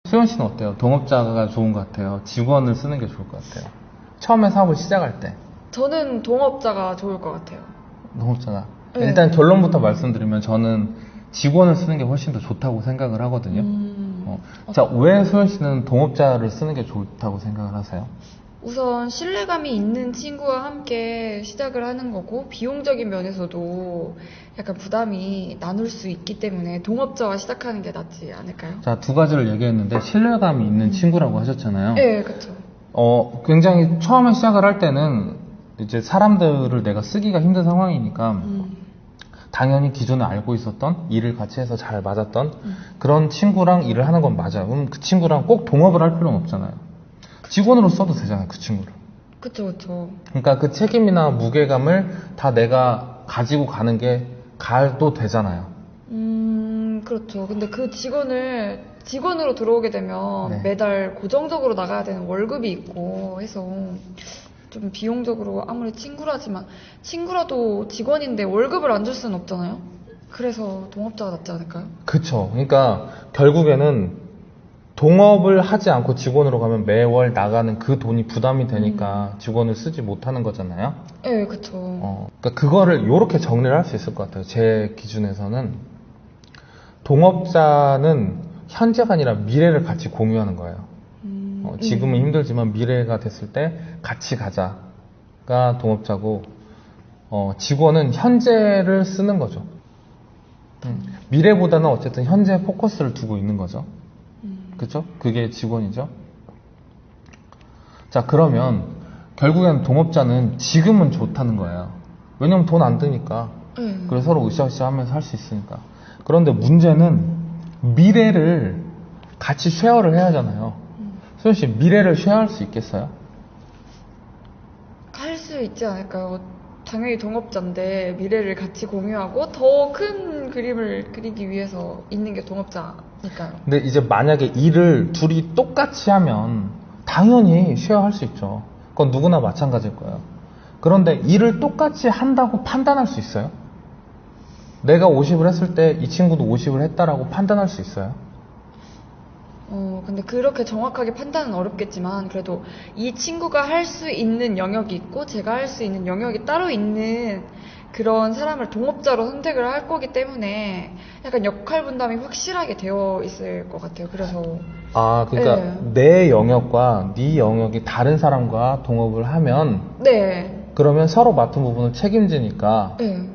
수현 씨는 어때요? 동업자가 좋은 것 같아요? 직원을 쓰는 게 좋을 것 같아요? 처음에 사업을 시작할 때. 저는 동업자가 좋을 것 같아요. 동업자가. 네. 일단 결론부터 말씀드리면 저는 직원을 쓰는 게 훨씬 더 좋다고 생각을 하거든요. 자, 왜 소연 씨는 동업자를 쓰는 게 좋다고 생각을 하세요? 우선 신뢰감이 있는 친구와 함께 시작을 하는 거고 비용적인 면에서도 약간 부담이 나눌 수 있기 때문에 동업자와 시작하는 게 낫지 않을까요? 자, 두 가지를 얘기했는데 신뢰감이 있는 친구라고 하셨잖아요. 네, 그렇죠. 굉장히 처음에 시작을 할 때는 이제 사람들을 내가 쓰기가 힘든 상황이니까 당연히 기존에 알고 있었던 일을 같이 해서 잘 맞았던 그런 친구랑 일을 하는 건 맞아요. 그럼 그 친구랑 꼭 동업을 할 필요는 없잖아요. 직원으로 써도 되잖아요, 그 친구를. 그쵸, 그쵸. 그러니까 그 책임이나 무게감을 다 내가 가지고 가도 되잖아요. 그렇죠. 근데 그 직원으로 들어오게 되면 네. 매달 고정적으로 나가야 되는 월급이 있고 해서 좀 비용적으로 아무리 친구라도 직원인데 월급을 안 줄 수는 없잖아요. 그래서 동업자가 낫지 않을까요? 그쵸. 그러니까 결국에는 동업을 하지 않고 직원으로 가면 매월 나가는 그 돈이 부담이 되니까 직원을 쓰지 못하는 거잖아요. 네, 그쵸. 그러니까 그거를 이렇게 정리를 할 수 있을 것 같아요. 제 기준에서는 동업자는 현재가 아니라 미래를 같이 공유하는 거예요. 지금은 힘들지만 미래가 됐을 때 같이 가자가 동업자고, 직원은 현재를 쓰는 거죠. 미래보다는 어쨌든 현재 포커스를 두고 있는 거죠. 그죠? 그게 직원이죠. 자, 그러면 결국엔 동업자는 지금은 좋다는 거예요. 왜냐면 돈 안 드니까. 그래서 서로 으쌰으쌰 하면서 할 수 있으니까. 그런데 문제는 미래를 같이 쉐어를 해야 하잖아요. 소연 씨, 미래를 쉐어할 수 있겠어요? 할 수 있지 않을까요? 당연히 동업자인데 미래를 같이 공유하고 더 큰 그림을 그리기 위해서 있는 게 동업자니까요. 근데 이제 만약에 일을 둘이 똑같이 하면 당연히 쉐어할 수 있죠. 그건 누구나 마찬가지일 거예요. 그런데 일을 똑같이 한다고 판단할 수 있어요? 내가 50을 했을 때 이 친구도 50을 했다라고 판단할 수 있어요? 근데 그렇게 정확하게 판단은 어렵겠지만 그래도 이 친구가 할 수 있는 영역이 있고 제가 할 수 있는 영역이 따로 있는 그런 사람을 동업자로 선택을 할 거기 때문에 약간 역할 분담이 확실하게 되어 있을 것 같아요. 그래서 그러니까 네. 내 영역과 네 영역이 다른 사람과 동업을 하면 네. 그러면 서로 맡은 부분을 책임지니까 네.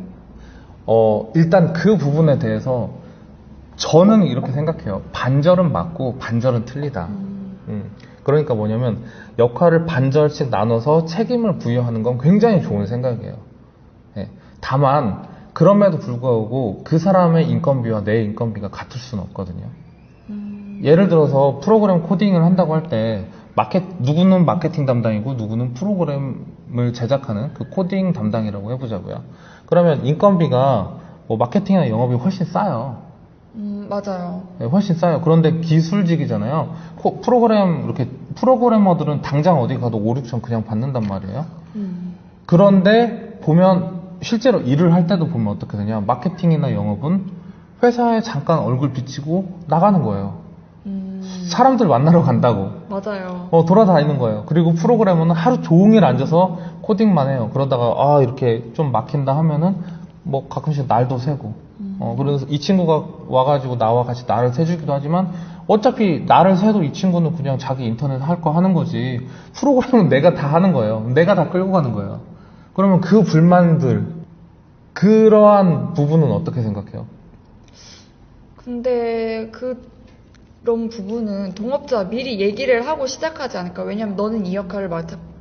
일단 그 부분에 대해서 저는 이렇게 생각해요. 반절은 맞고 반절은 틀리다. 그러니까 뭐냐면 역할을 반절씩 나눠서 책임을 부여하는 건 굉장히 좋은 생각이에요. 예. 다만 그럼에도 불구하고 그 사람의 인건비와 내 인건비가 같을 수는 없거든요. 예를 들어서 프로그램 코딩을 한다고 할 때 누구는 마케팅 담당이고 누구는 프로그램을 제작하는 그 코딩 담당이라고 해보자고요. 그러면 인건비가 뭐 마케팅이나 영업이 훨씬 싸요. 맞아요. 네, 훨씬 싸요. 그런데 기술직이잖아요. 프로그래머들은 당장 어디 가도 5, 6천 그냥 받는단 말이에요. 그런데 보면 실제로 일을 할 때도 보면 어떻게 되냐. 마케팅이나 영업은 회사에 잠깐 얼굴 비치고 나가는 거예요. 사람들 만나러 간다고. 맞아요. 돌아다니는 거예요. 그리고 프로그래머는 하루 종일 앉아서 코딩만 해요. 그러다가 이렇게 좀 막힌다 하면은 뭐 가끔씩 날도 새고. 그래서 이 친구가 와가지고 나와 같이 날을 새주기도 하지만 어차피 날을 새도 이 친구는 그냥 자기 인터넷 할 거 하는 거지. 프로그램은 내가 다 하는 거예요. 내가 다 끌고 가는 거예요. 그러면 그 불만들, 그러한 부분은 어떻게 생각해요? 근데 그런 부분은 동업자 미리 얘기를 하고 시작하지 않을까. 왜냐면 너는 이 역할을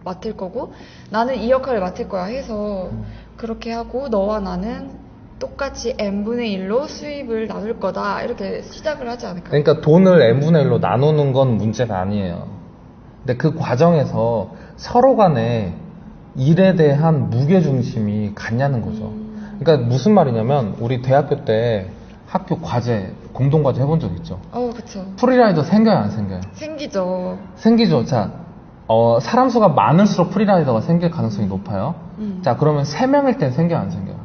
맡을 거고 나는 이 역할을 맡을 거야 해서 그렇게 하고 너와 나는 똑같이 n분의 1로 수입을 나눌 거다 이렇게 시작을 하지 않을까요? 그러니까 돈을 n분의 1로 나누는 건 문제가 아니에요. 근데 그 과정에서 서로 간에 일에 대한 무게중심이 같냐는 거죠. 그러니까 무슨 말이냐면 우리 대학교 때 학교 과제, 공동과제 해본 적 있죠? 그쵸. 프리라이더 생겨요, 안 생겨요? 생기죠. 생기죠. 자, 사람 수가 많을수록 프리라이더가 생길 가능성이 높아요. 자, 그러면 3명일 땐 생겨요, 안 생겨요?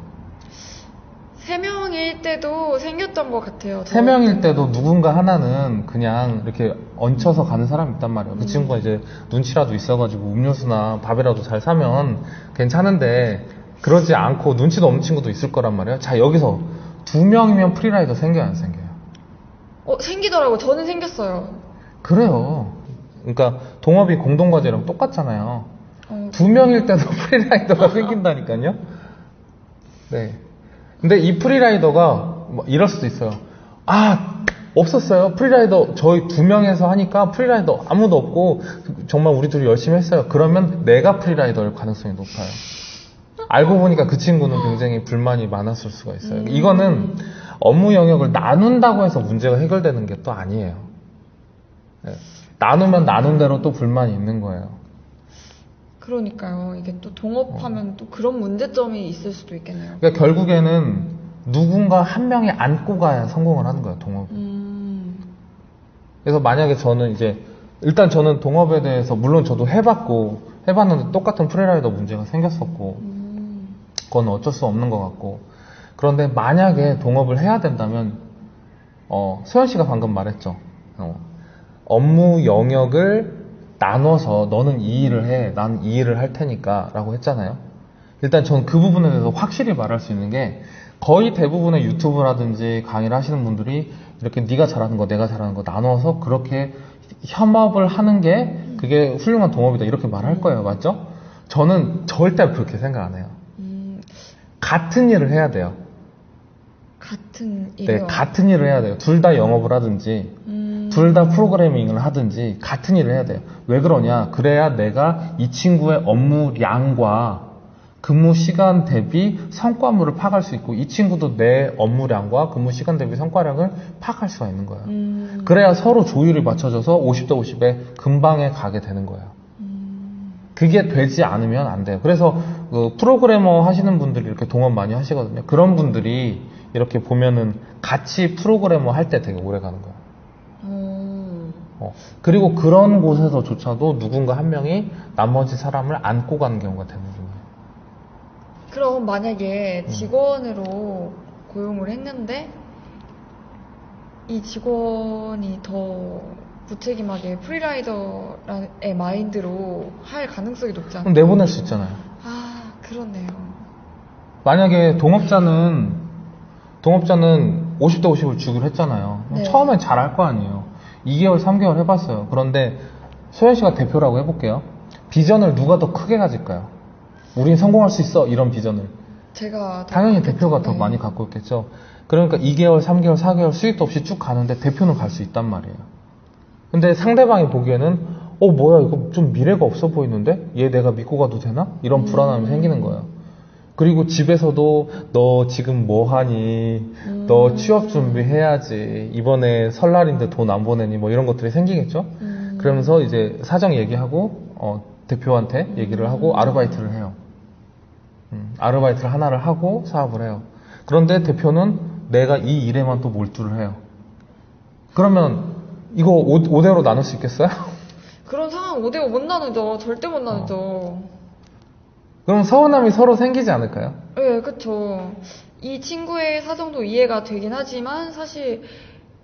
3명일 때도 생겼던 것 같아요. 세 명일 때도 누군가 하나는 그냥 이렇게 얹혀서 가는 사람이 있단 말이에요. 그 친구가 이제 눈치라도 있어가지고 음료수나 밥이라도 잘 사면 괜찮은데 그러지 않고 눈치도 없는 친구도 있을 거란 말이에요. 자, 여기서 2명이면 프리라이더 생겨요, 안 생겨요? 생기더라고요. 저는 생겼어요. 그래요. 그러니까 동업이 공동과제랑 똑같잖아요. 2명일 때도 프리라이더가 생긴다니까요. 네. 근데 이 프리라이더가 뭐 이럴 수도 있어요. 아, 없었어요. 프리라이더 저희 2명에서 하니까 프리라이더 아무도 없고 정말 우리 둘이 열심히 했어요. 그러면 내가 프리라이더일 가능성이 높아요. 알고 보니까 그 친구는 굉장히 불만이 많았을 수가 있어요. 이거는 업무 영역을 나눈다고 해서 문제가 해결되는 게 또 아니에요. 네. 나누면 나눈 대로 또 불만이 있는 거예요. 그러니까요. 이게 또 동업하면 또 그런 문제점이 있을 수도 있겠네요. 그러니까 결국에는 누군가 한 명이 안고 가야 성공을 하는 거예요, 동업. 그래서 만약에 저는 이제 일단 저는 동업에 대해서 물론 저도 해봤는데 똑같은 프리라이더 문제가 생겼었고 그건 어쩔 수 없는 것 같고, 그런데 만약에 동업을 해야 된다면 소연 씨가 방금 말했죠. 업무 영역을 나눠서 너는 이 일을 해, 난 이 일을 할 테니까 라고 했잖아요. 일단 전 그 부분에 대해서 확실히 말할 수 있는 게 거의 대부분의 유튜브라든지 강의를 하시는 분들이 이렇게 네가 잘하는 거 내가 잘하는 거 나눠서 그렇게 협업을 하는 게 그게 훌륭한 동업이다 이렇게 말할 거예요. 맞죠? 저는 절대 그렇게 생각 안 해요. 같은 일을 해야 돼요. 같은 일이요? 네, 같은 일을 해야 돼요. 둘 다 영업을 하든지 둘 다 프로그래밍을 하든지 같은 일을 해야 돼요. 왜 그러냐? 그래야 내가 이 친구의 업무량과 근무 시간 대비 성과물을 파악할 수 있고 이 친구도 내 업무량과 근무 시간 대비 성과량을 파악할 수가 있는 거예요. 그래야 서로 조율이 맞춰져서 50대 50에 금방에 가게 되는 거예요. 그게 되지 않으면 안 돼요. 그래서 프로그래머 하시는 분들이 이렇게 동업 많이 하시거든요. 그런 분들이 이렇게 보면은 같이 프로그래머 할 때 되게 오래 가는 거예요. 그리고 그런 곳에서조차도 누군가 한 명이 나머지 사람을 안고 가는 경우가 대부분이에요. 그럼 만약에 직원으로 고용을 했는데 이 직원이 더 무책임하게 프리라이더의 마인드로 할 가능성이 높지 않나요? 그럼 내보낼 수 있잖아요. 아, 그렇네요. 만약에 동업자는 50대 50을 주기로 했잖아요. 네. 처음엔 잘할 거 아니에요. 2개월, 3개월 해봤어요. 그런데 소연 씨가 대표라고 해볼게요. 비전을 누가 더 크게 가질까요? 우린 성공할 수 있어. 이런 비전을. 제가 당연히 대표가 더 많이 갖고 있겠죠. 그러니까 2개월, 3개월, 4개월 수익도 없이 쭉 가는데 대표는 갈 수 있단 말이에요. 근데 상대방이 보기에는 뭐야 이거 좀 미래가 없어 보이는데? 얘 내가 믿고 가도 되나? 이런 불안함이 생기는 거예요. 그리고 집에서도 너 지금 뭐 하니? 너 취업 준비해야지. 이번에 설날인데 돈 안 보내니? 뭐 이런 것들이 생기겠죠? 그러면서 이제 사정 얘기하고 대표한테 얘기를 하고 아르바이트를 해요. 아르바이트를 하나를 하고 사업을 해요. 그런데 대표는 내가 이 일에만 또 몰두를 해요. 그러면 이거 5대5로 나눌 수 있겠어요? 그런 상황 5대5 못 나누죠. 절대 못 나누죠. 그럼 서운함이 서로 생기지 않을까요? 네, 그쵸. 이 친구의 사정도 이해가 되긴 하지만 사실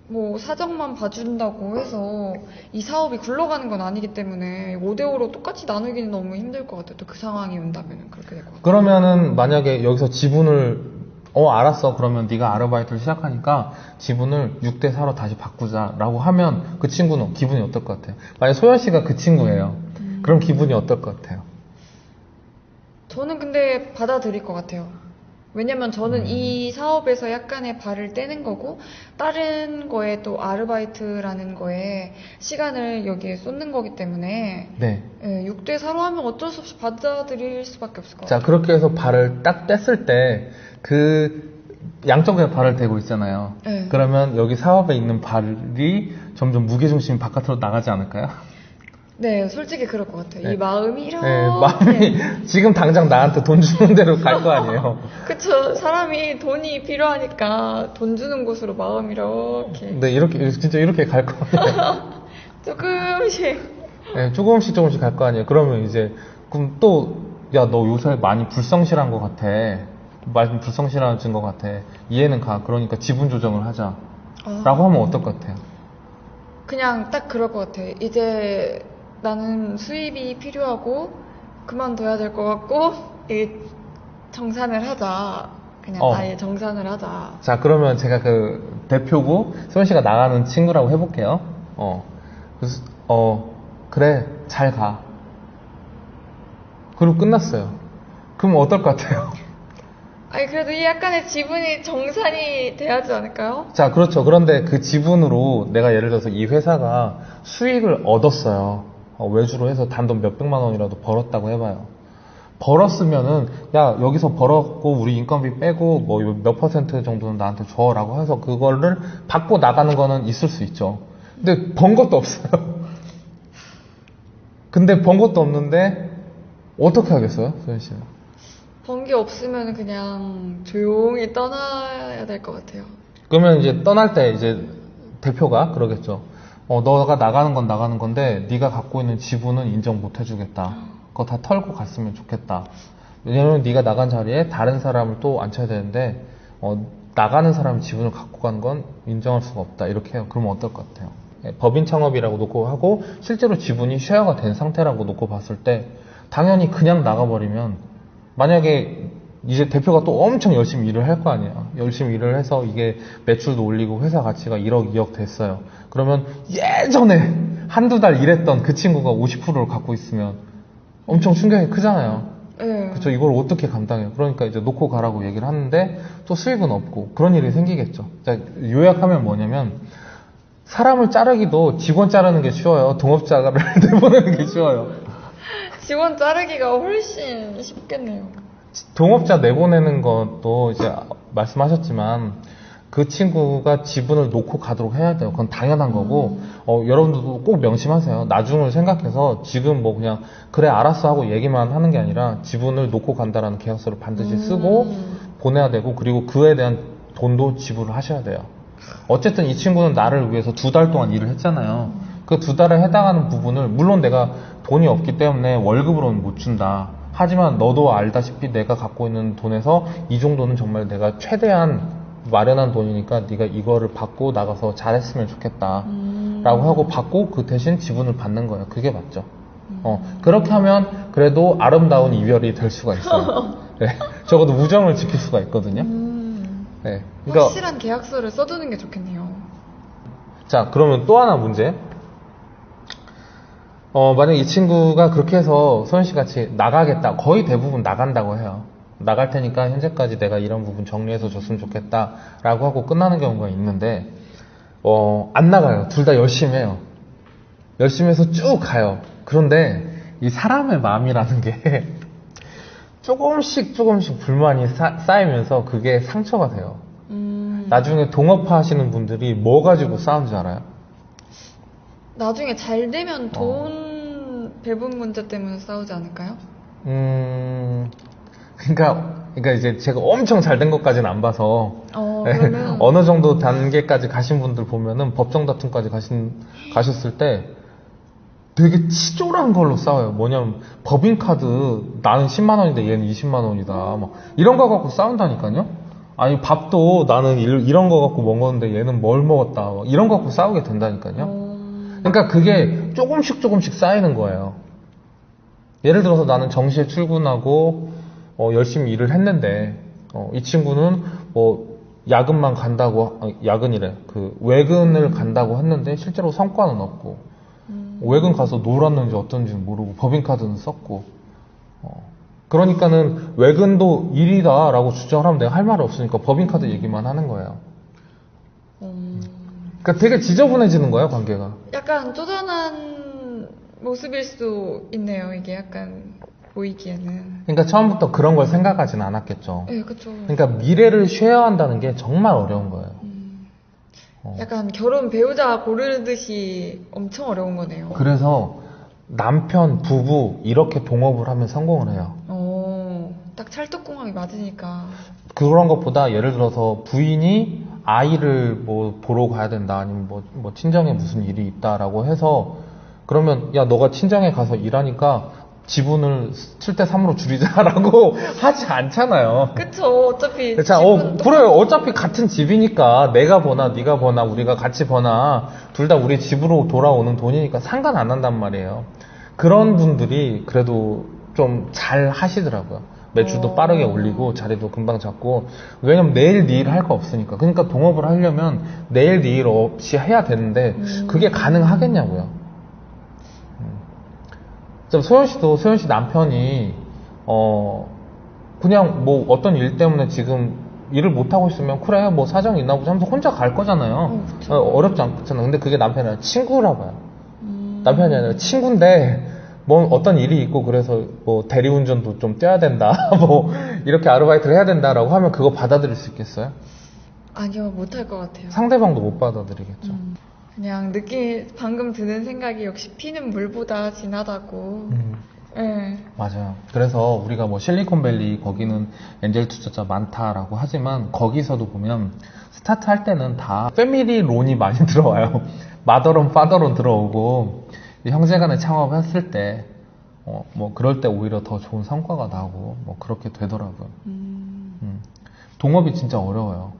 뭐 사정만 봐준다고 해서 이 사업이 굴러가는 건 아니기 때문에 5대5로 똑같이 나누기는 너무 힘들 것 같아요. 또 그 상황이 온다면 그렇게 될 것 같아요. 그러면은 만약에 여기서 지분을 알았어. 그러면 네가 아르바이트를 시작하니까 지분을 6대4로 다시 바꾸자라고 하면 그 친구는 기분이 어떨 것 같아요? 만약 소연 씨가 그 친구예요. 그럼 기분이 어떨 것 같아요? 저는 근데 받아들일 것 같아요. 왜냐면 저는 이 사업에서 약간의 발을 떼는 거고 다른 거에 또 아르바이트라는 거에 시간을 여기에 쏟는 거기 때문에 네. 6대4로 하면 어쩔 수 없이 받아들일 수밖에 없을 것 자, 같아요. 그렇게 해서 발을 딱 뗐을 때 그 양쪽에 발을 대고 있잖아요. 네. 그러면 여기 사업에 있는 발이 점점 무게중심이 바깥으로 나가지 않을까요? 네, 솔직히 그럴 것 같아요. 네. 이 마음이 이렇게. 네, 마음이 지금 당장 나한테 돈 주는 대로 갈 거 아니에요. 그쵸. 사람이 돈이 필요하니까 돈 주는 곳으로 마음이 이렇게. 네, 이렇게 진짜 이렇게 갈 거 아니에요. 조금씩. 네, 조금씩 갈 거 아니에요. 그러면 이제 그럼 또 야, 너 요새 많이 불성실한 것 같아. 말씀 불성실해진 것 같아. 이해는 가. 그러니까 지분 조정을 하자. 아. 라고 하면 어떨 것 같아요? 그냥 딱 그럴 것 같아. 이제 나는 수입이 필요하고 그만둬야 될 것 같고 이 정산을 하자. 그냥 아예 정산을 하자. 자, 그러면 제가 그 대표고 소연 씨가 나가는 친구라고 해볼게요. 그래서, 그래, 잘 가. 그리고 끝났어요. 그럼 어떨 것 같아요? 아니 그래도 이 약간의 지분이 정산이 돼야지 않을까요? 자, 그렇죠. 그런데 그 지분으로 내가 예를 들어서 이 회사가 수익을 얻었어요. 외주로 해서 단돈 몇백만 원이라도 벌었다고 해봐요. 벌었으면은 야 여기서 벌었고 우리 인건비 빼고 뭐 몇 퍼센트 정도는 나한테 줘라고 해서 그거를 받고 나가는 거는 있을 수 있죠. 근데 번 것도 없어요. 근데 번 것도 없는데 어떻게 하겠어요, 소연 씨는? 번 게 없으면 그냥 조용히 떠나야 될 것 같아요. 그러면 이제 떠날 때 이제 대표가 그러겠죠. 너가 나가는 건 나가는 건데 네가 갖고 있는 지분은 인정 못 해주겠다. 그거 다 털고 갔으면 좋겠다. 왜냐면 네가 나간 자리에 다른 사람을 또 앉혀야 되는데 나가는 사람이 지분을 갖고 간 건 인정할 수가 없다. 이렇게 해요. 그러면 어떨 것 같아요? 법인 창업이라고 놓고 하고 실제로 지분이 쉐어가 된 상태라고 놓고 봤을 때 당연히 그냥 나가버리면 만약에 이제 대표가 또 엄청 열심히 일을 할 거 아니야. 열심히 일을 해서 이게 매출도 올리고 회사 가치가 1억, 2억 됐어요. 그러면 예전에 한두 달 일했던 그 친구가 50%를 갖고 있으면 엄청 충격이 크잖아요. 네. 그쵸. 이걸 어떻게 감당해요? 그러니까 이제 놓고 가라고 얘기를 하는데 또 수익은 없고 그런 일이 생기겠죠. 자, 요약하면 뭐냐면 사람을 자르기도 직원 자르는 게 쉬워요. 동업자를 내보내는 게 쉬워요. 직원 자르기가 훨씬 쉽겠네요. 동업자 내보내는 것도 이제 말씀하셨지만 그 친구가 지분을 놓고 가도록 해야 돼요. 그건 당연한 거고 여러분들도 꼭 명심하세요. 나중을 생각해서 지금 뭐 그냥 그래 알았어 하고 얘기만 하는 게 아니라 지분을 놓고 간다라는 계약서를 반드시 쓰고 보내야 되고 그리고 그에 대한 돈도 지불을 하셔야 돼요. 어쨌든 이 친구는 나를 위해서 2달 동안 일을 했잖아요. 그 2달에 해당하는 부분을 물론 내가 돈이 없기 때문에 월급으로는 못 준다. 하지만 너도 알다시피 내가 갖고 있는 돈에서 이 정도는 정말 내가 최대한 마련한 돈이니까 네가 이거를 받고 나가서 잘했으면 좋겠다 라고 하고 받고 그 대신 지분을 받는 거예요. 그게 맞죠. 그렇게 하면 그래도 아름다운 이별이 될 수가 있어요. 네, 적어도 우정을 지킬 수가 있거든요. 네, 그러니까 확실한 계약서를 써두는 게 좋겠네요. 자, 그러면 또 하나 문제. 만약 이 친구가 그렇게 해서 소연 씨 같이 나가겠다. 거의 대부분 나간다고 해요. 나갈 테니까 현재까지 내가 이런 부분 정리해서 줬으면 좋겠다. 라고 하고 끝나는 경우가 있는데, 안 나가요. 둘 다 열심히 해요. 열심히 해서 쭉 가요. 그런데 이 사람의 마음이라는 게 조금씩 불만이 쌓이면서 그게 상처가 돼요. 나중에 동업하시는 분들이 뭐 가지고 싸운지 알아요? 나중에 잘 되면 돈 배분 문제 때문에 싸우지 않을까요? 그러니까 이제 제가 엄청 잘 된 것까지는 안 봐서 그러면 어느 정도 단계까지 가신 분들 보면은 법정 다툼까지 가셨을 때 되게 치졸한 걸로 싸워요. 뭐냐면 법인카드 나는 10만 원인데 얘는 20만 원이다. 막 이런 거 갖고 싸운다니까요. 아니 밥도 나는 이런 거 갖고 먹었는데 얘는 뭘 먹었다. 막 이런 거 갖고 싸우게 된다니까요. 그러니까 그게 조금씩 쌓이는 거예요. 예를 들어서 나는 정시에 출근하고 열심히 일을 했는데 이 친구는 뭐 야근만 간다고 야근이래 그 외근을 간다고 했는데 실제로 성과는 없고 외근 가서 놀았는지 어떤지는 모르고 법인카드는 썼고 그러니까는 외근도 일이다라고 주장을 하면 내가 할 말이 없으니까 법인카드 얘기만 하는 거예요. 그러니까 되게 지저분해지는 거예요, 관계가. 약간 쪼잔한 모습일 수도 있네요. 이게 약간 보이기에는. 그러니까 처음부터 그런 걸 생각하지는 않았겠죠. 네, 그렇죠. 그러니까 미래를 쉐어한다는 게 정말 어려운 거예요. 약간 결혼 배우자 고르듯이 엄청 어려운 거네요. 그래서 남편, 부부 이렇게 동업을 하면 성공을 해요. 딱 찰떡궁합이 맞으니까. 그런 것보다 예를 들어서 부인이 아이를 뭐 보러 가야 된다 아니면 뭐 친정에 무슨 일이 있다라고 해서 그러면 야 너가 친정에 가서 일하니까 지분을 7대 3으로 줄이자라고 하지 않잖아요. 그쵸. 어차피 자, 집은 그래. 어차피 같은 집이니까 내가 버나 네가 버나 우리가 같이 버나 둘 다 우리 집으로 돌아오는 돈이니까 상관 안 한단 말이에요. 그런 분들이 그래도 좀 잘 하시더라고요. 매출도 빠르게 올리고 자리도 금방 잡고. 왜냐면 내일 내일 할 거 없으니까. 그러니까 동업을 하려면 내일 내일 없이 해야 되는데 그게 가능하겠냐고요. 소연 씨 남편이 그냥 뭐 어떤 일 때문에 지금 일을 못 하고 있으면 그래 뭐 사정이 있나 보자 하면서 혼자 갈 거잖아요. 어렵지 않잖아. 근데 그게 남편이 아니라 친구라 봐요. 남편이 아니라 친구인데 뭐 어떤 일이 있고 그래서 뭐 대리운전도 좀 떼야 된다 뭐 이렇게 아르바이트를 해야 된다라고 하면 그거 받아들일 수 있겠어요? 아니요, 못할 것 같아요. 상대방도 못 받아들이겠죠. 그냥 방금 드는 생각이 역시 피는 물보다 진하다고. 네. 맞아요. 그래서 우리가 뭐 실리콘밸리 거기는 엔젤 투자자 많다라고 하지만 거기서도 보면 스타트 할 때는 다 패밀리 론이 많이 들어와요. 마더론 파더론 들어오고 형제간에 창업했을 때 뭐 그럴 때 오히려 더 좋은 성과가 나고 뭐 그렇게 되더라고요. 동업이 진짜 어려워요.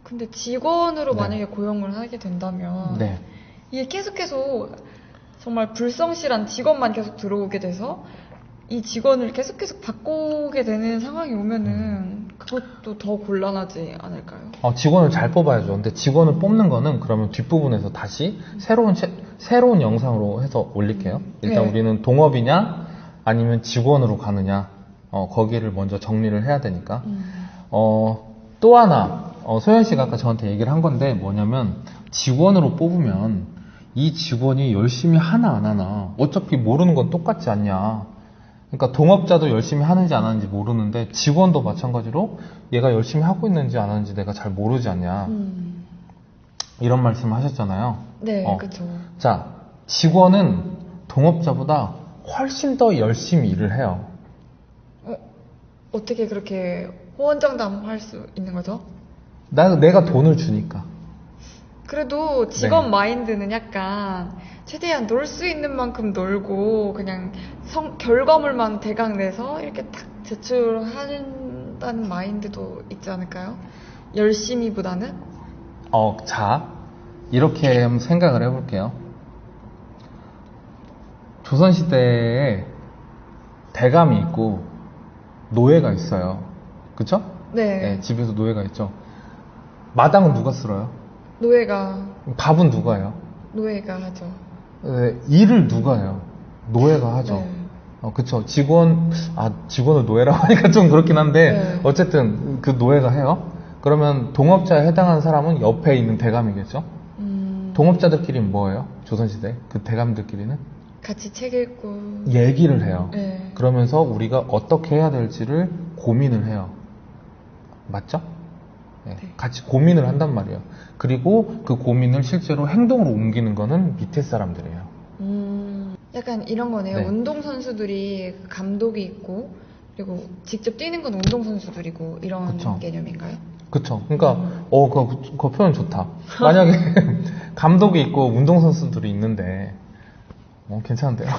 근데 직원으로 네. 만약에 고용을 하게 된다면 네. 이게 계속 정말 불성실한 직원만 계속 들어오게 돼서 이 직원을 계속 바꾸게 되는 상황이 오면은 그것도 더 곤란하지 않을까요? 직원을 잘 뽑아야죠. 근데 직원을 뽑는 거는 그러면 뒷부분에서 다시 새로운 영상으로 해서 올릴게요. 일단 네. 우리는 동업이냐 아니면 직원으로 가느냐 거기를 먼저 정리를 해야 되니까. 또 하나 소연 씨가 아까 저한테 얘기를 한 건데 뭐냐면 직원으로 뽑으면 이 직원이 열심히 하나 안 하나 어차피 모르는 건 똑같지 않냐. 그러니까 동업자도 열심히 하는지 안 하는지 모르는데 직원도 마찬가지로 얘가 열심히 하고 있는지 안 하는지 내가 잘 모르지 않냐. 이런 말씀을 하셨잖아요. 네, 그렇죠. 자, 직원은 동업자보다 훨씬 더 열심히 일을 해요. 어떻게 그렇게 호언장담할 수 있는 거죠? 내가 돈을 주니까. 그래도 직원 네. 마인드는 약간 최대한 놀 수 있는 만큼 놀고 그냥 결과물만 대강 내서 이렇게 딱 제출한다는 마인드도 있지 않을까요? 열심히보다는? 자, 이렇게 한번 생각을 해볼게요. 조선시대에 대감이 있고 노예가 있어요. 그쵸? 네. 집에서 노예가 있죠. 마당은 누가 쓸어요? 노예가 밥은 누가 해요? 하죠. 일을 누가 해요? 노예가 하죠. 네. 그쵸. 직원을 노예라고 하니까 좀 그렇긴 한데, 네. 어쨌든 그 노예가 해요. 그러면 동업자에 해당하는 사람은 옆에 있는 대감이겠죠? 동업자들끼리는 뭐예요? 조선시대? 그 대감들끼리는? 같이 책 읽고. 얘기를 해요. 네. 그러면서 우리가 어떻게 해야 될지를 고민을 해요. 맞죠? 네. 같이 고민을 한단 말이에요. 그리고 그 고민을 실제로 행동으로 옮기는 거는 밑에 사람들이에요. 약간 이런 거네요. 네. 운동선수들이 감독이 있고, 그리고 직접 뛰는 건 운동선수들이고, 이런 그쵸. 개념인가요? 그쵸. 그러니까, 그 표현 좋다. 만약에 감독이 있고 운동선수들이 있는데, 괜찮은데요?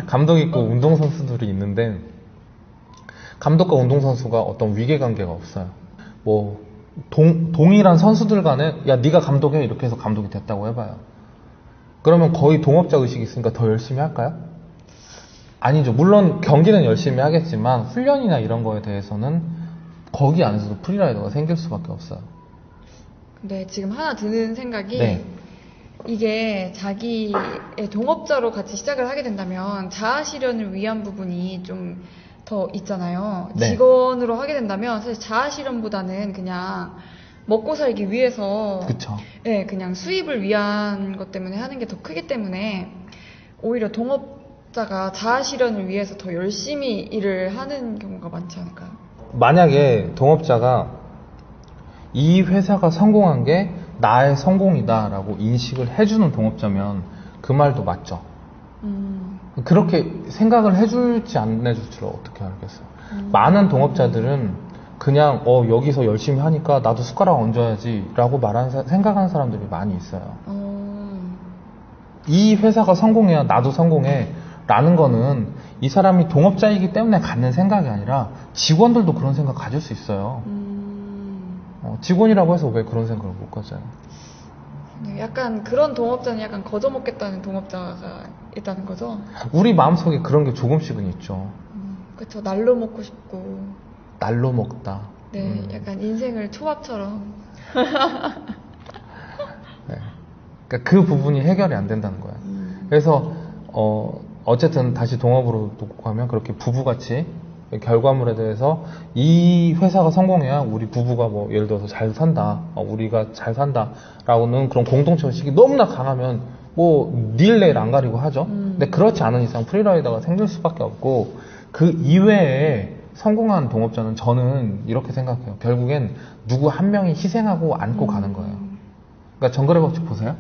감독이 있고 운동선수들이 있는데, 감독과 운동선수가 어떤 위계관계가 없어요. 동일한 선수들 간에, 야, 네가 감독해. 이렇게 해서 감독이 됐다고 해봐요. 그러면 거의 동업자 의식이 있으니까 더 열심히 할까요? 아니죠. 물론 경기는 열심히 하겠지만 훈련이나 이런 거에 대해서는 거기 안에서도 프리라이더가 생길 수밖에 없어요. 근데 지금 하나 드는 생각이 네. 이게 자기의 동업자로 같이 시작을 하게 된다면 자아 실현을 위한 부분이 좀 더 있잖아요. 네. 직원으로 하게 된다면 사실 자아 실현보다는 그냥 먹고 살기 위해서 그쵸. 네, 그냥 수입을 위한 것 때문에 하는 게 더 크기 때문에 오히려 동업자가 자아 실현을 위해서 더 열심히 일을 하는 경우가 많지 않을까요? 만약에 동업자가 이 회사가 성공한 게 나의 성공이다라고 인식을 해주는 동업자면 그 말도 맞죠. 그렇게 생각을 해줄지 안 해줄지를 어떻게 알겠어요. 많은 동업자들은 그냥 여기서 열심히 하니까 나도 숟가락 얹어야지 라고 생각하는 사람들이 많이 있어요. 이 회사가 성공해야 나도 성공해 라는 거는 이 사람이 동업자이기 때문에 갖는 생각이 아니라 직원들도 그런 생각 가질 수 있어요. 직원이라고 해서 왜 그런 생각을 못 가져요? 약간 그런 동업자는 약간 거저먹겠다는 동업자가 있다는 거죠? 우리 마음속에 그런 게 조금씩은 있죠. 그쵸. 날로 먹고 싶고. 날로 먹다. 네, 약간 인생을 초밥처럼. 네. 그러니까 그 부분이 해결이 안 된다는 거예요. 그래서 어쨌든 다시 동업으로 놓고 가면 그렇게 부부같이 결과물에 대해서 이 회사가 성공해야 우리 부부가 뭐 예를 들어서 잘 산다, 우리가 잘 산다라고는 그런 공동체 의식이 너무나 강하면 뭐 닐 내일 안 가리고 하죠. 근데 그렇지 않은 이상 프리라이더가 생길 수밖에 없고, 그 이외에 성공한 동업자는 저는 이렇게 생각해요. 결국엔 누구 한 명이 희생하고 안고 가는 거예요. 그러니까 정글의 법칙 보세요?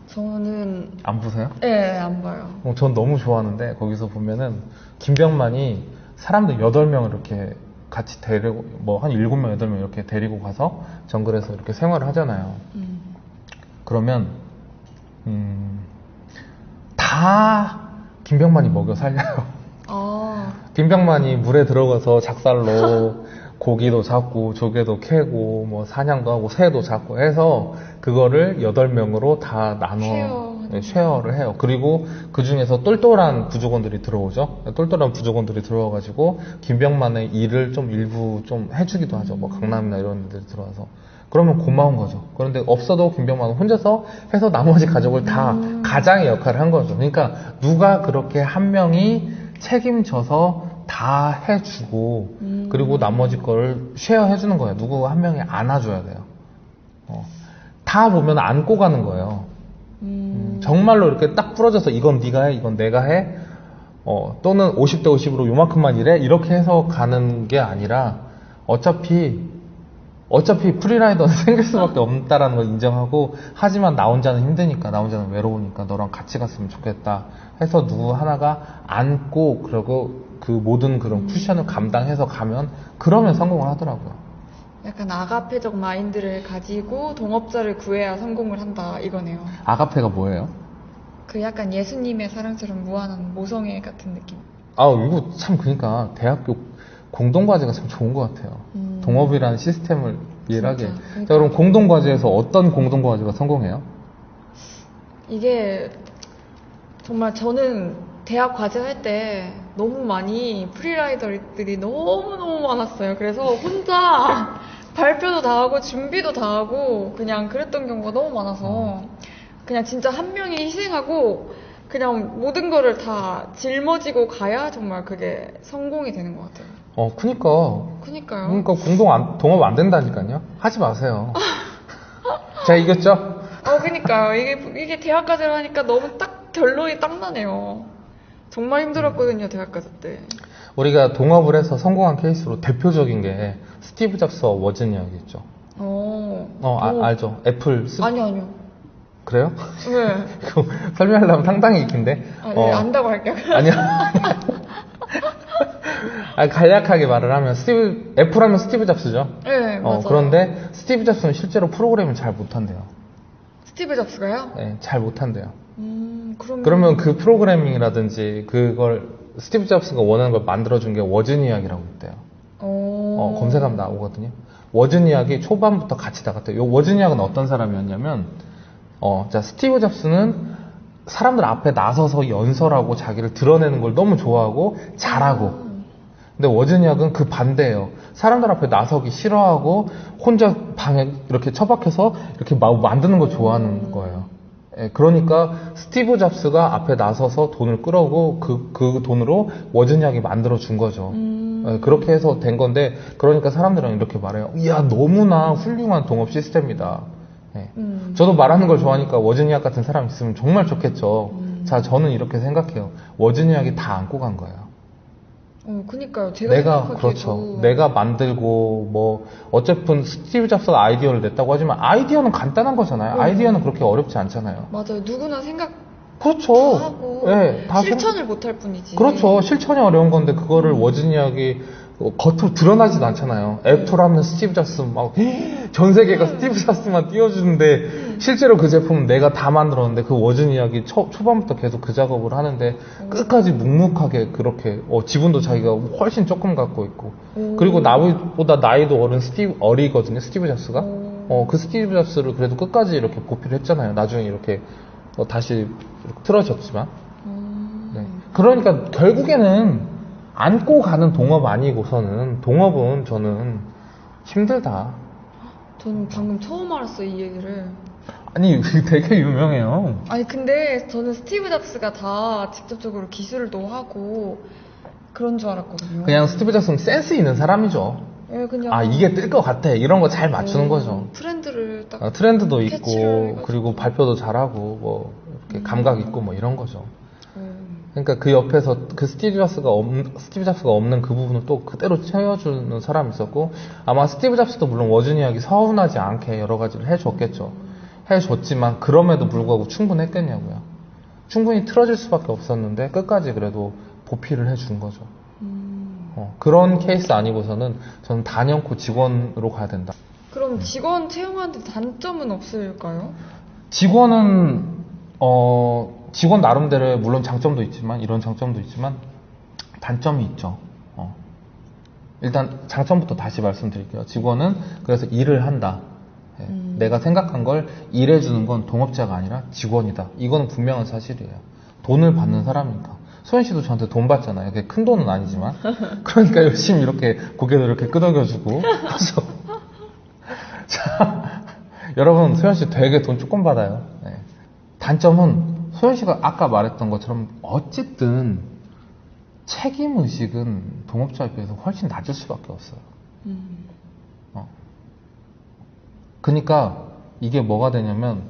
저는 안 보세요? 네, 안 봐요. 전 너무 좋아하는데 거기서 보면은 김병만이 사람들 8명을 이렇게 같이 데리고 뭐 한 7명, 8명 이렇게 데리고 가서 정글에서 이렇게 생활을 하잖아요. 그러면 다 김병만이 먹여 살려요. 김병만이 물에 들어가서 작살로 고기도 잡고 조개도 캐고 뭐 사냥도 하고 새도 잡고 해서 그거를 8명으로 다 나눠 쉐어를 해요. 그리고 그 중에서 똘똘한 부족원들이 들어오죠. 똘똘한 부족원들이 들어와가지고 김병만의 일을 좀 일부 좀 해주기도 하죠. 뭐 강남이나 이런 데들 들어와서. 그러면 고마운 거죠. 그런데 없어도 김병만은 혼자서 해서 나머지 가족을 다 가장의 역할을 한 거죠. 그러니까 누가 그렇게 한 명이 책임져서 다 해주고 그리고 나머지 걸 쉐어해주는 거예요. 누구 한 명이 안아줘야 돼요. 다 보면 안고 가는 거예요. 정말로 이렇게 딱 부러져서 이건 네가 해, 이건 내가 해, 또는 50대 50으로 요만큼만 일해, 이렇게 해서 가는 게 아니라 어차피 프리라이더는 생길 수밖에 없다라는 걸 인정하고, 하지만 나 혼자는 힘드니까, 나 혼자는 외로우니까 너랑 같이 갔으면 좋겠다 해서 누구 하나가 안고, 그리고 그 모든 그런 쿠션을 감당해서 가면, 그러면 성공을 하더라고요. 약간 아가페적 마인드를 가지고 동업자를 구해야 성공을 한다 이거네요. 아가페가 뭐예요? 그 약간 예수님의 사랑처럼 무한한 모성애 같은 느낌. 이거 참, 그러니까 대학교 공동과제가 참 좋은 것 같아요. 동업이라는 시스템을 이해를 하게. 그러니까. 자, 그럼 공동과제에서 어떤 공동과제가 성공해요? 이게 정말 저는 대학 과제 할 때 너무 많이 프리라이더들이 너무너무 많았어요. 그래서 혼자 발표도 다 하고 준비도 다 하고 그냥 그랬던 경우가 너무 많아서 그냥 진짜 한 명이 희생하고 그냥 모든 거를 다 짊어지고 가야 정말 그게 성공이 되는 것 같아요. 그니까요. 그니까요. 동업 안 된다니까요. 하지 마세요. 제가 이겼죠? 그니까요. 이게 대학 과제를 하니까 너무 딱 결론이 딱 나네요. 정말 힘들었거든요, 대학 과제 때. 우리가 동업을 해서 성공한 케이스로 대표적인 게 스티브 잡스와 워즈니아크 있죠. 알죠? 애플 아니요. 그래요? 네. 그거 설명하려면 상당히 긴데. 네, 안다고 할게요. 아니야. 간략하게 말을 하면 애플 하면 스티브 잡스죠. 네, 맞아요. 그런데 스티브 잡스는 실제로 프로그램을 잘 못한대요. 스티브 잡스가요? 네, 잘 못한대요. 그러면 그 프로그래밍이라든지 그걸 스티브 잡스가 원하는 걸 만들어준 게 워즈니아크라고 있대요. 검색하면 나오거든요. 워즈니아크이 초반부터 같이 나갔대요. 요 워즈니아크는 어떤 사람이었냐면, 자, 스티브 잡스는 사람들 앞에 나서서 연설하고 자기를 드러내는 걸 너무 좋아하고 잘하고, 근데 워즈니아크는 그 반대예요. 사람들 앞에 나서기 싫어하고 혼자 방에 이렇게 처박혀서 이렇게 만드는 걸 좋아하는 거예요. 그러니까 스티브 잡스가 앞에 나서서 돈을 끌어오고 그 돈으로 워즈니아크이 만들어준 거죠. 그렇게 해서 된 건데, 그러니까 사람들은 이렇게 말해요. 이야, 너무나 훌륭한 동업 시스템이다. 저도 말하는 걸 좋아하니까 워즈니아크 같은 사람 있으면 정말 좋겠죠. 자, 저는 이렇게 생각해요. 워즈니아크이 다 안고 간 거예요. 그니까요. 그렇죠. 내가 만들고, 어쨌든 스티브 잡스가 아이디어를 냈다고 하지만 아이디어는 간단한 거잖아요. 아이디어는 그렇게 어렵지 않잖아요. 맞아요. 누구나 생각 그렇죠. 다 하고 네, 실천을 못할 뿐이지. 그렇죠. 실천이 어려운 건데 그거를 워즈니아크이 겉으로 드러나지도 않잖아요. 애플하면 스티브 잡스 막 전 세계가 스티브 잡스만 띄워주는데 실제로 그 제품은 내가 다 만들었는데 그 워준 이야기 초반부터 계속 그 작업을 하는데 끝까지 묵묵하게 그렇게 지분도 자기가 훨씬 조금 갖고 있고 그리고 나보다 나이도 어리거든요. 스티브 잡스가 그 스티브 잡스를 그래도 끝까지 이렇게 보필을 했잖아요. 나중에 이렇게 다시 이렇게 틀어졌지만 네. 그러니까 결국에는 안고 가는 동업 아니고서는 동업은 저는 힘들다. 저는 방금 처음 알았어, 이 얘기를. 아니 되게 유명해요. 아니 근데 저는 스티브 잡스가 다 직접적으로 기술도 하고 그런 줄 알았거든요. 그냥 스티브 잡스는 센스 있는 사람이죠. 예, 그냥 이게 뜰 것 같아 이런 거 잘 맞추는 거죠. 트렌드를 딱 트렌드도 캐치를 있고 해가지고. 그리고 발표도 잘하고 뭐 이렇게 감각 있고 뭐 이런 거죠. 음. 그러니까 그 옆에서 그 스티브 잡스가 없는 그 부분을 또 그대로 채워주는 사람이 있었고 아마 스티브 잡스도 물론 워준 이야기 서운하지 않게 여러 가지를 해줬겠죠. 해줬지만 그럼에도 불구하고 충분했겠냐고요. 충분히 틀어질 수밖에 없었는데 끝까지 그래도 보필을 해준 거죠. 그런 케이스 아니고서는 저는 단연코 직원으로 가야 된다. 그럼 직원 채용하는데 단점은 없을까요? 직원 나름대로의 물론 장점도 있지만 이런 장점도 있지만 단점이 있죠. 일단 장점부터 다시 말씀드릴게요. 직원은 그래서 일을 한다. 내가 생각한 걸 일해주는 건 동업자가 아니라 직원이다. 이거는 분명한 사실이에요. 돈을 받는 사람이니까. 소연 씨도 저한테 돈 받잖아요. 그게 큰 돈은 아니지만. 그러니까 열심히 이렇게 고개도 이렇게 끄덕여주고. 그래서 자, 여러분 소연 씨 되게 돈 조금 받아요. 네. 단점은 소연 씨가 아까 말했던 것처럼 어쨌든 책임의식은 동업자에 비해서 훨씬 낮을 수밖에 없어요. 그러니까 이게 뭐가 되냐면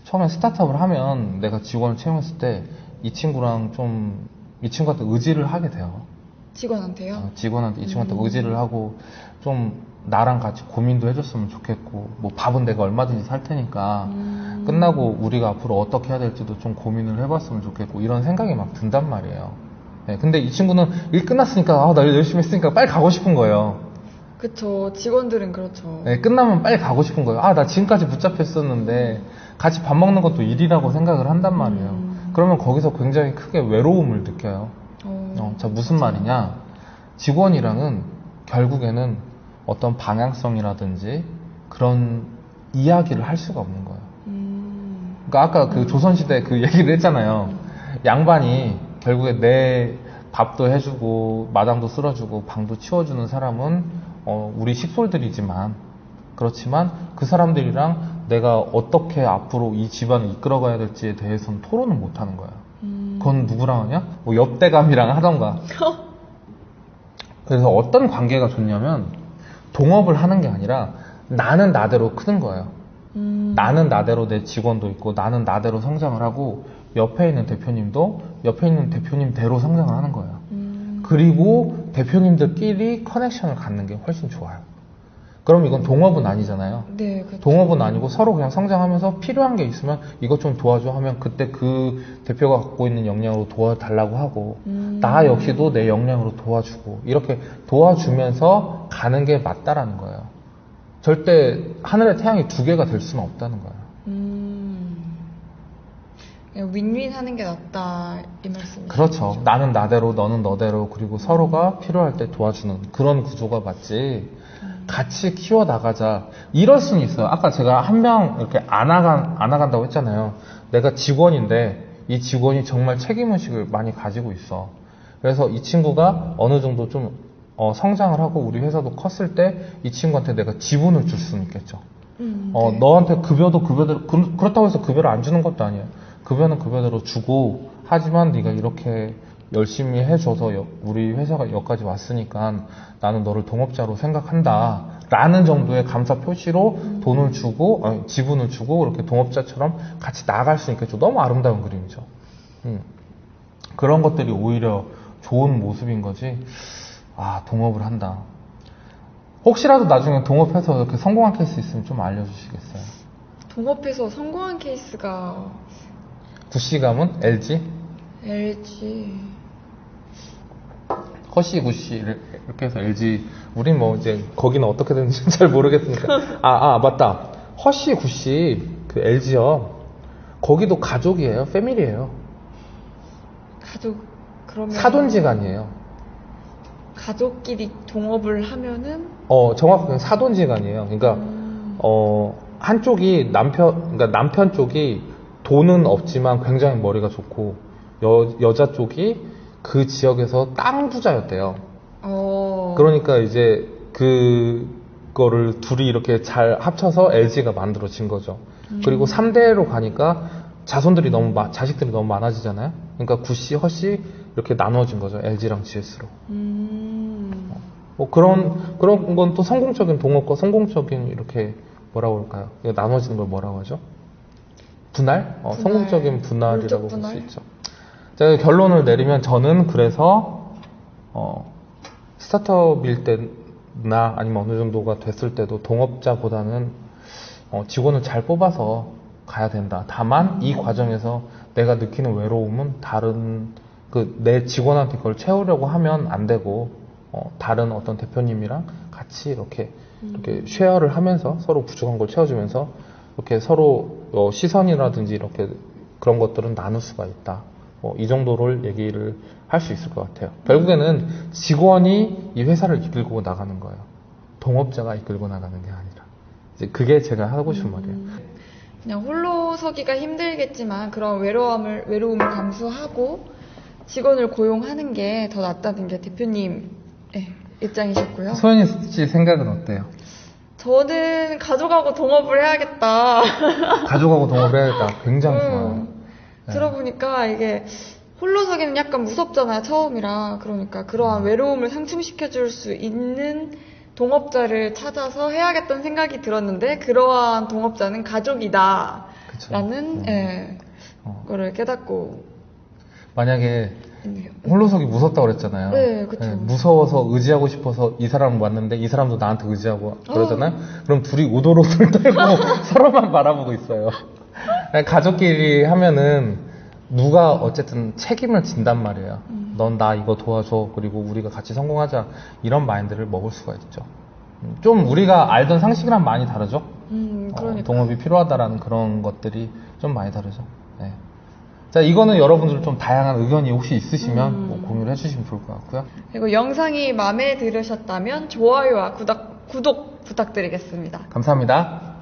처음에 스타트업을 하면 내가 직원을 채용했을 때 이 친구한테 의지를 하게 돼요. 직원한테요? 이 친구한테 의지를 하고 좀 나랑 같이 고민도 해줬으면 좋겠고 뭐 밥은 내가 얼마든지 살 테니까 끝나고 우리가 앞으로 어떻게 해야 될지도 좀 고민을 해봤으면 좋겠고 이런 생각이 막 든단 말이에요. 네, 근데 이 친구는 일 끝났으니까 나 열심히 했으니까 빨리 가고 싶은 거예요. 그쵸. 직원들은 그렇죠. 네, 끝나면 빨리 가고 싶은 거예요. 나 지금까지 붙잡혔었는데 같이 밥 먹는 것도 일이라고 생각을 한단 말이에요. 그러면 거기서 굉장히 크게 외로움을 느껴요. 자, 무슨 말이냐? 직원이랑은 결국에는 어떤 방향성이라든지 그런 이야기를 할 수가 없는 거예요. 그러니까 아까 그 조선시대 그 얘기를 했잖아요. 양반이 결국에 내 밥도 해주고 마당도 쓸어주고 방도 치워주는 사람은 우리 식솔들이지만 그렇지만 그 사람들이랑 내가 어떻게 앞으로 이 집안을 이끌어가야 될지에 대해서는 토론을 못하는 거야. 그건 누구랑 하냐? 뭐 옆대감이랑 하던가. 그래서 어떤 관계가 좋냐면 동업을 하는 게 아니라 나는 나대로 크는 거예요. 나는 나대로 내 직원도 있고 나는 나대로 성장을 하고 옆에 있는 대표님도 옆에 있는 대표님대로 성장을 하는 거예요. 그리고 대표님들끼리 커넥션을 갖는 게 훨씬 좋아요. 그럼 이건 동업은 아니잖아요. 네, 그렇죠. 동업은 아니고 서로 그냥 성장하면서 필요한 게 있으면 이것 좀 도와줘 하면 그때 그 대표가 갖고 있는 역량으로 도와달라고 하고 나 역시도 내 역량으로 도와주고 이렇게 도와주면서 가는 게 맞다라는 거예요. 절대 하늘에 태양이 두 개가 될 수는 없다는 거예요. 그냥 윈윈 하는 게 낫다 이 말씀이시죠? 그렇죠. 나는 나대로 너는 너대로 그리고 서로가 필요할 때 도와주는 그런 구조가 맞지. 같이 키워나가자. 이럴 수는 있어요. 아까 제가 한 명 이렇게 안 나간다고 했잖아요. 내가 직원인데 이 직원이 정말 책임의식을 많이 가지고 있어. 그래서 이 친구가 어느 정도 좀 성장을 하고 우리 회사도 컸을 때 이 친구한테 내가 지분을 줄 수는 있겠죠. 네. 너한테 급여도 급여대로 그렇다고 해서 급여를 안 주는 것도 아니에요. 급여는 급여대로 주고 하지만 네가 이렇게 열심히 해줘서 우리 회사가 여기까지 왔으니까 나는 너를 동업자로 생각한다 라는 정도의 감사 표시로 돈을 주고 지분을 주고 이렇게 동업자처럼 같이 나아갈 수 있겠죠. 너무 아름다운 그림이죠. 그런 것들이 오히려 좋은 모습인 거지. 동업을 한다. 혹시라도 나중에 동업해서 이렇게 성공한 케이스 있으면 좀 알려주시겠어요? 동업해서 성공한 케이스가 구씨감은 LG? LG 허쉬 구쉬 이렇게 해서 LG 우린 뭐 이제 거기는 어떻게 되는지 잘 모르겠으니까 맞다 허쉬 구쉬 그 LG요 거기도 가족이에요 패밀리예요 가족 그러면 사돈지간이에요 가족끼리 동업을 하면은 정확하게 사돈지간이에요 그러니까 한쪽이 그러니까 남편 쪽이 돈은 없지만 굉장히 머리가 좋고 여자 쪽이 그 지역에서 땅 부자였대요. 그러니까 이제 그거를 둘이 이렇게 잘 합쳐서 LG가 만들어진 거죠. 그리고 3대로 가니까 자식들이 너무 많아지잖아요. 그러니까 구씨, 허씨 이렇게 나눠진 거죠. LG랑 GS로. 뭐 그런 건 또 성공적인 동업과 성공적인 이렇게 뭐라고 할까요? 이거 나눠지는 걸 뭐라고 하죠? 분할? 성공적인 분할이라고 볼 수 있죠. 제가 결론을 내리면 저는 그래서 스타트업일 때나 아니면 어느 정도가 됐을 때도 동업자보다는 직원을 잘 뽑아서 가야 된다. 다만 이 과정에서 내가 느끼는 외로움은 다른 내 직원한테 그걸 채우려고 하면 안 되고 다른 어떤 대표님이랑 같이 이렇게 쉐어를 하면서 서로 부족한 걸 채워주면서 이렇게 서로 시선이라든지 이렇게 그런 것들은 나눌 수가 있다. 이 정도를 얘기를 할 수 있을 것 같아요. 결국에는 직원이 이 회사를 이끌고 나가는 거예요. 동업자가 이끌고 나가는 게 아니라. 이제 그게 제가 하고 싶은 말이에요. 그냥 홀로 서기가 힘들겠지만 그런 외로움을 감수하고 직원을 고용하는 게 더 낫다는 게 대표님 입장이셨고요. 소연이 씨 생각은 어때요? 저는 가족하고 동업을 해야겠다. 가족하고 동업을 해야겠다. 굉장히 좋아요. 들어보니까 이게 홀로 서기는 약간 무섭잖아요, 처음이라. 그러니까 그러한 외로움을 상충시켜줄 수 있는 동업자를 찾아서 해야겠다는 생각이 들었는데 그러한 동업자는 가족이다 라는 거를 깨닫고 만약에 홀로서기 무섭다고 그랬잖아요. 네, 그쵸. 무서워서 의지하고 싶어서 이 사람 왔는데 이 사람도 나한테 의지하고 그러잖아요. 그럼 둘이 우도로를 떨고 서로만 바라보고 있어요. 가족끼리 하면은 누가 어쨌든 책임을 진단 말이에요. 넌 나 이거 도와줘. 그리고 우리가 같이 성공하자. 이런 마인드를 먹을 수가 있죠. 좀 우리가 알던 상식이랑 많이 다르죠. 그러니까. 동업이 필요하다라는 그런 것들이 좀 많이 다르죠. 네. 자, 이거는 여러분들 좀 다양한 의견이 혹시 있으시면 뭐 공유를 해주시면 좋을 것 같고요. 그리고 영상이 마음에 들으셨다면 좋아요와 구독 부탁드리겠습니다. 감사합니다.